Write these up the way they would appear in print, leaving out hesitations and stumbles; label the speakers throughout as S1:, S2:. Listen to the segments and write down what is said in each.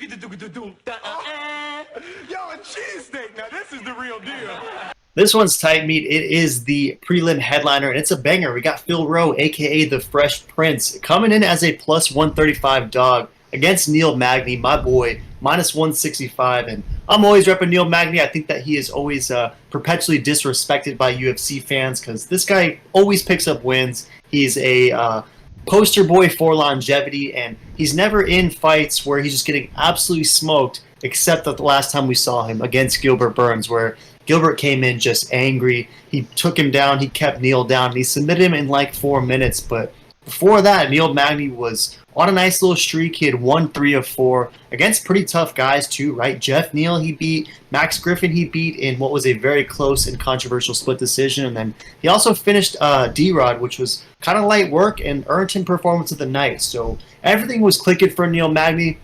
S1: a cheesesteak. Now this is the real deal.
S2: This one's tight meat. It is the prelim headliner, and it's a banger. We got Phil Rowe, a.k.a. the Fresh Prince, coming in as a plus 135 dog against Neil Magny, my boy, minus 165. And I'm always repping Neil Magny. I think that he is always perpetually disrespected by UFC fans because this guy always picks up wins. He's a poster boy for longevity, and he's never in fights where he's just getting absolutely smoked, except that the last time we saw him against Gilbert Burns, where Gilbert came in just angry. He took him down. He kept Neil down. And he submitted him in like 4 minutes. But before that, Neil Magny was on a nice little streak. He had won 3 of 4 against pretty tough guys too, right? Jeff Neal he beat. Max Griffin he beat in what was a very close and controversial split decision. And then he also finished D-Rod, which was kind of light work, and earned him Performance of the Night. So everything was clicking for Neil Magny.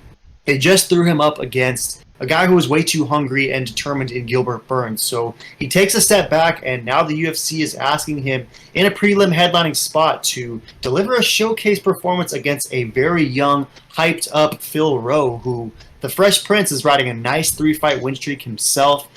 S2: They just threw him up against a guy who was way too hungry and determined in Gilbert Burns. So he takes a step back, and now the UFC is asking him in a prelim headlining spot to deliver a showcase performance against a very young, hyped up Phil Rowe, who the Fresh Prince is riding a nice 3-fight win streak himself.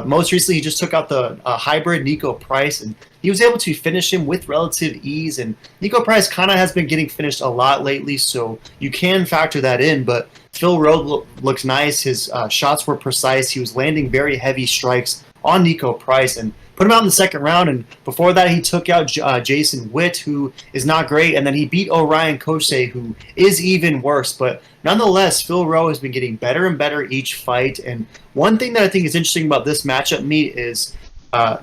S2: Most recently, he just took out the hybrid Nico Price, and he was able to finish him with relative ease. And Nico Price kind of has been getting finished a lot lately, so you can factor that in. But Phil Rowe looks nice. His shots were precise. He was landing very heavy strikes on Nico Price and put him out in the second round. And before that, he took out Jason Witt, who is not great. And then he beat Orion Kosei, who is even worse. But nonetheless, Phil Rowe has been getting better and better each fight. And one thing that I think is interesting about this matchup meet is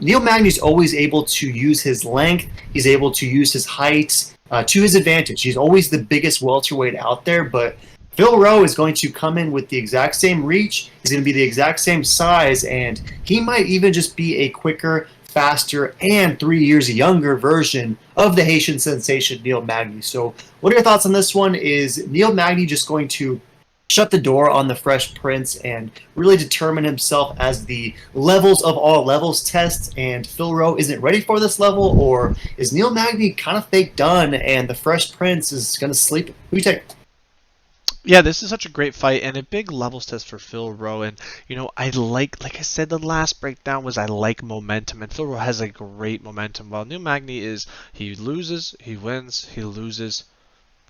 S2: Neil Magny's always able to use his length. He's able to use his height to his advantage. He's always the biggest welterweight out there, but Phil Rowe is going to come in with the exact same reach. He's going to be the exact same size, and he might even just be a quicker, faster, and 3 years younger version of the Haitian sensation Neil Magny. So what are your thoughts on this one? Is Neil Magny just going to shut the door on the Fresh Prince and really determine himself as the levels of all levels test, and Phil Rowe isn't ready for this level? Or is Neil Magny kind of fake done and the Fresh Prince is going to sleep? Who do you take?
S3: Yeah, this is such a great fight and a big levels test for Phil Rowe. And, I like I said, the last breakdown was I like momentum, and Phil Rowe has a great momentum. While Neil Magny is, he loses, he wins, he loses.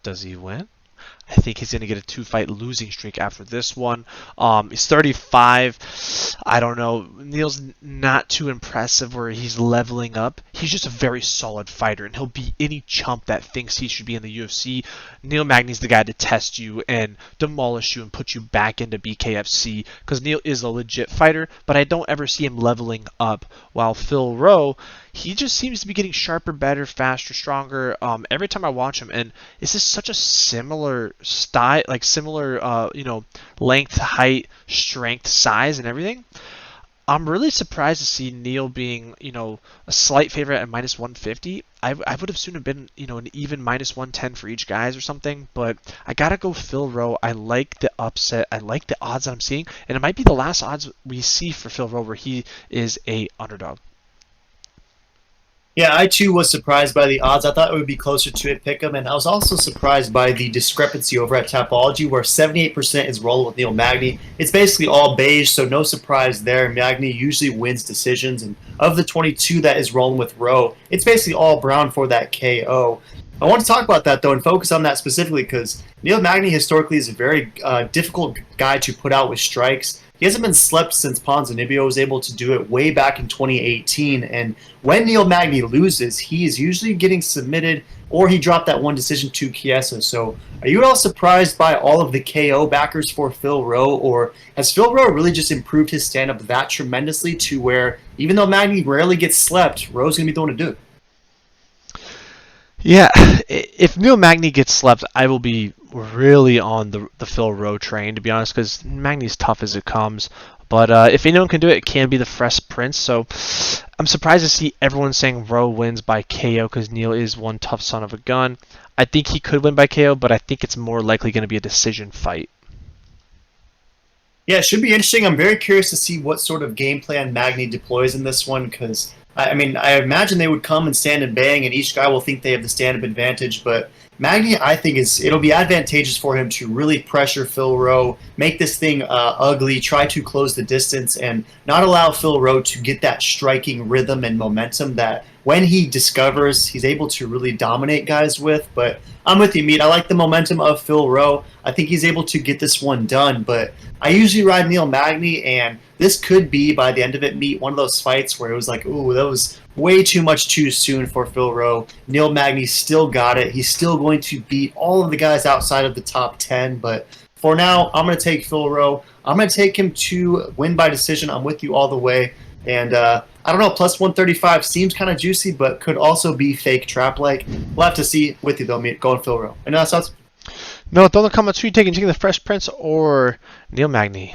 S3: Does he win? I think he's going to get a 2-fight losing streak after this one. He's 35. I don't know. Neil's not too impressive where he's leveling up. He's just a very solid fighter, and he'll beat any chump that thinks he should be in the UFC. Neil Magny's the guy to test you and demolish you and put you back into BKFC, because Neil is a legit fighter, but I don't ever see him leveling up. While Phil Rowe, he just seems to be getting sharper, better, faster, stronger every time I watch him. And this is such a similar style, like similar, length, height, strength, size, and everything. I'm really surprised to see Neil being, a slight favorite at minus 150. I would have soon have been, an even minus 110 for each guys or something. But I gotta go Phil Rowe. I like the upset. I like the odds that I'm seeing, and it might be the last odds we see for Phil Rowe where he is a underdog.
S2: Yeah, I too was surprised by the odds. I thought it would be closer to it, Pick'em, and I was also surprised by the discrepancy over at Tapology, where 78% is rolling with Neil Magny. It's basically all beige, so no surprise there. Magny usually wins decisions, and of the 22 that is rolling with Rowe, it's basically all brown for that KO. I want to talk about that, though, and focus on that specifically, because Neil Magny historically is a very difficult guy to put out with strikes. He hasn't been slept since Ponzinibbio was able to do it way back in 2018. And when Neil Magny loses, he is usually getting submitted, or he dropped that one decision to Chiesa. So are you at all surprised by all of the KO backers for Phil Rowe? Or has Phil Rowe really just improved his stand-up that tremendously to where, even though Magny rarely gets slept, Rowe's going to be the one to do it?
S3: Yeah, if Neil Magny gets slept, I will be really on the Phil Rowe train, to be honest, because Magny's tough as it comes. But if anyone can do it, it can be the Fresh Prince. So I'm surprised to see everyone saying Rowe wins by KO, because Neil is one tough son of a gun. I think he could win by KO, but I think it's more likely going to be a decision fight.
S2: Yeah, it should be interesting. I'm very curious to see what sort of game plan Magny deploys in this one, because I imagine they would come and stand and bang, and each guy will think they have the stand-up advantage. But Magny, I think it'll be advantageous for him to really pressure Phil Rowe, make this thing ugly, try to close the distance, and not allow Phil Rowe to get that striking rhythm and momentum that when he discovers, he's able to really dominate guys with. But I'm with you, Meat. I like the momentum of Phil Rowe. I think he's able to get this one done. But I usually ride Neil Magny, and this could be, by the end of it, Meat, one of those fights where it was like, ooh, that was way too much too soon for Phil Rowe. Neil Magny still got it. He's still going to beat all of the guys outside of the top 10. But for now, I'm going to take Phil Rowe. I'm going to take him to win by decision. I'm with you all the way. And I don't know, plus 135 seems kind of juicy, but could also be fake trap-like. We'll have to see with you, though, Meat. Going Phil Rowe. Any last thoughts?
S3: No, throw in the comments who you taking the Fresh Prince or Neil Magny.